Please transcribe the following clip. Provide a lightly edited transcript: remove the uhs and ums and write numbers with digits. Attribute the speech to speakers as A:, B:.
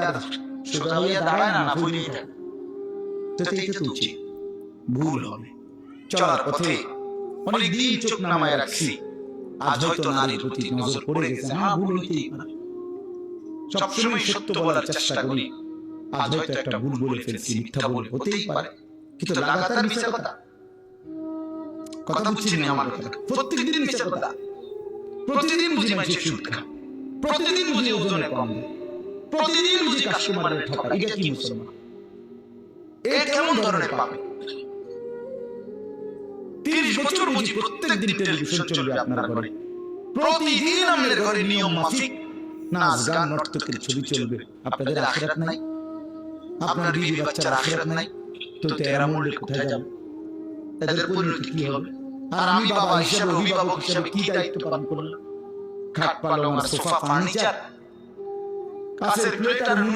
A: আর সোজা হইয়া দাঁড়ায় না, না ফুলেই থাকে। তো এইটা তো উচিত, ভুল হবে। চলার পথে অনেকদিন চোখ নামায় রাখছি, আজ হয়তো নারীর প্রতি নজর পড়ে গেছে। হ্যাঁ, ভুল হইতেই পারে, সবসময় সত্য বলার চেষ্টা করি। আজ হয়তো একটা ভুল বলে ফেলছি, মিথ্যা বলে হতেই পারে, কিন্তু লাগাতার মিথ্যা কথা। কথা বুঝছেন আমার কথা? প্রত্যেকদিন মিথ্যা কথা, প্রতিদিন বুঝি মানুষের সুদ খায়, প্রতিদিন বুঝি ওজনে কম দেয়, প্রতিদিন বুঝি কাস্টমারের ঠকা। এটা কি মুসলমান? এ কেমন ধরনের পাবে? 30 বছর বুঝি প্রত্যেকদিন টেলিভিশন চলবে আপনার ঘরে, প্রতিদিন আমাদের ঘরে নিয়ম মাফিক নাচ গান নর্তকের ছবি চলবে। আপনাদের আখিরাত নাই, আপনার বিবি বাচ্চার আখিরাত নাই, তো এরা মরলে কোথায় যাবে? এদের পরিণতি কি হবে? আর আমি বাবা হিসেবে, অভিভাবক হিসেবে কি দায়িত্ব পালন করলাম? খাট পালং আর সোফা ফার্নিচার, কাছের প্লেট আর